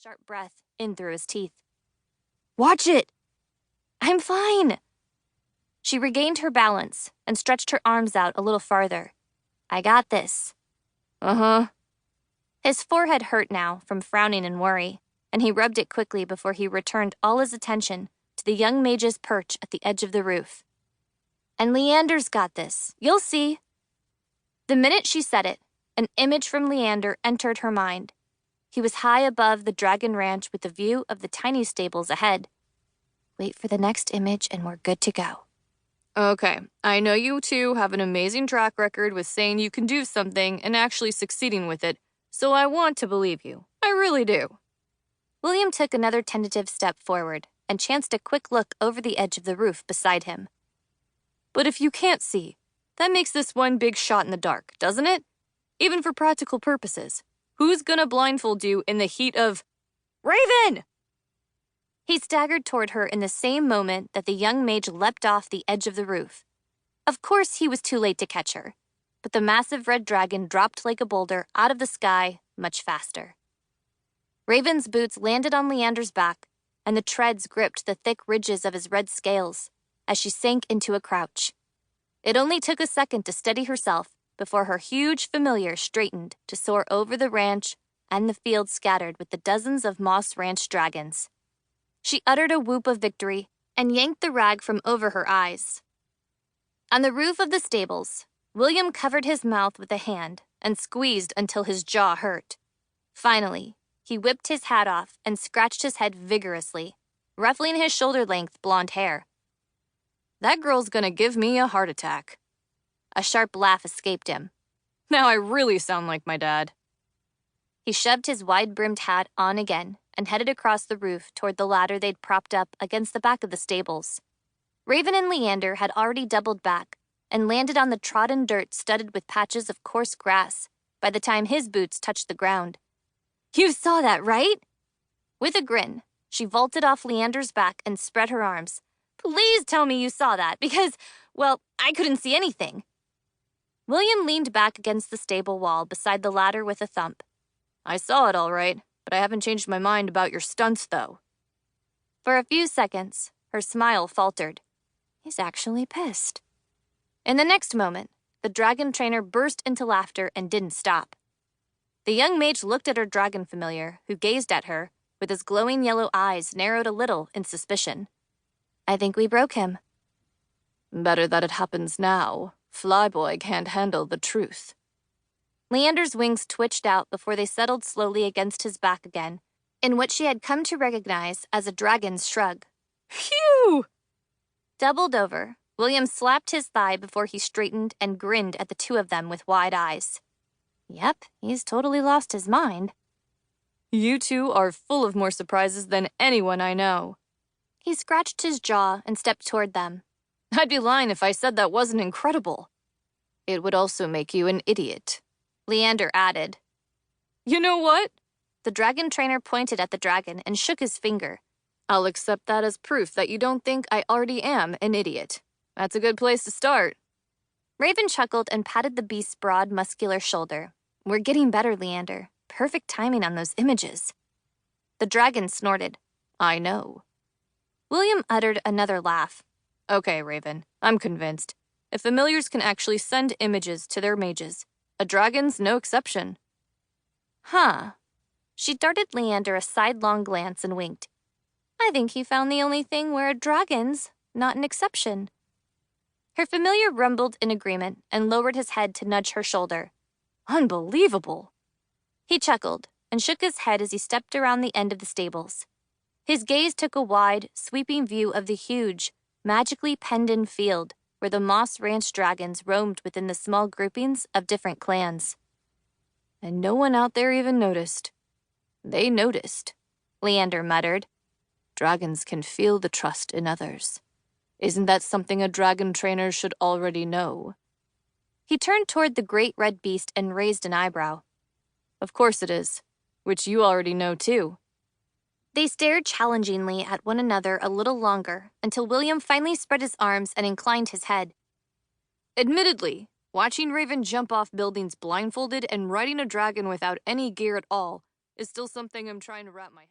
sharp breath in through his teeth. "Watch it!" "I'm fine." She regained her balance and stretched her arms out a little farther. "I got this." "Uh-huh." His forehead hurt now from frowning and worry, and he rubbed it quickly before he returned all his attention to the young mage's perch at the edge of the roof. "And Leander's got this. You'll see." The minute she said it, an image from Leander entered her mind. He was high above the dragon ranch with a view of the tiny stables ahead. Wait for the next image and we're good to go. "Okay, I know you two have an amazing track record with saying you can do something and actually succeeding with it, so I want to believe you. I really do." William took another tentative step forward and chanced a quick look over the edge of the roof beside him. "But if you can't see, that makes this one big shot in the dark, doesn't it? Even for practical purposes. Who's gonna blindfold you in the heat of... Raven!" He staggered toward her in the same moment that the young mage leapt off the edge of the roof. Of course he was too late to catch her, but the massive red dragon dropped like a boulder out of the sky much faster. Raven's boots landed on Leander's back, and the treads gripped the thick ridges of his red scales as she sank into a crouch. It only took a second to steady herself before her huge familiar straightened to soar over the ranch and the field scattered with the dozens of Moss Ranch dragons. She uttered a whoop of victory and yanked the rag from over her eyes. On the roof of the stables, William covered his mouth with a hand and squeezed until his jaw hurt. Finally, he whipped his hat off and scratched his head vigorously, ruffling his shoulder-length blonde hair. "That girl's gonna give me a heart attack." A sharp laugh escaped him. "Now I really sound like my dad." He shoved his wide-brimmed hat on again and headed across the roof toward the ladder they'd propped up against the back of the stables. Raven and Leander had already doubled back and landed on the trodden dirt studded with patches of coarse grass by the time his boots touched the ground. "You saw that, right?" With a grin, she vaulted off Leander's back and spread her arms. "Please tell me you saw that, because, well, I couldn't see anything." William leaned back against the stable wall beside the ladder with a thump. "I saw it all right, but I haven't changed my mind about your stunts, though." For a few seconds, her smile faltered. He's actually pissed. In the next moment, the dragon trainer burst into laughter and didn't stop. The young mage looked at her dragon familiar, who gazed at her, with his glowing yellow eyes narrowed a little in suspicion. "I think we broke him." "Better that it happens now. Flyboy can't handle the truth." Leander's wings twitched out before they settled slowly against his back again, in what she had come to recognize as a dragon's shrug. "Phew!" Doubled over, William slapped his thigh before he straightened and grinned at the two of them with wide eyes. Yep, he's totally lost his mind. "You two are full of more surprises than anyone I know." He scratched his jaw and stepped toward them. "I'd be lying if I said that wasn't incredible." "It would also make you an idiot," Leander added. "You know what?" The dragon trainer pointed at the dragon and shook his finger. "I'll accept that as proof that you don't think I already am an idiot. That's a good place to start." Raven chuckled and patted the beast's broad, muscular shoulder. "We're getting better, Leander. Perfect timing on those images." The dragon snorted. "I know." William uttered another laugh. "Okay, Raven, I'm convinced. If familiars can actually send images to their mages, a dragon's no exception." "Huh." She darted Leander a sidelong glance and winked. "I think he found the only thing where a dragon's not an exception." Her familiar rumbled in agreement and lowered his head to nudge her shoulder. "Unbelievable." He chuckled and shook his head as he stepped around the end of the stables. His gaze took a wide, sweeping view of the huge, magically penned-in field where the Moss Ranch dragons roamed within the small groupings of different clans. "And no one out there even noticed." "They noticed," Leander muttered. "Dragons can feel the trust in others. Isn't that something a dragon trainer should already know?" He turned toward the great red beast and raised an eyebrow. "Of course it is, which you already know too." They stared challengingly at one another a little longer until William finally spread his arms and inclined his head. "Admittedly, watching Raven jump off buildings blindfolded and riding a dragon without any gear at all is still something I'm trying to wrap my head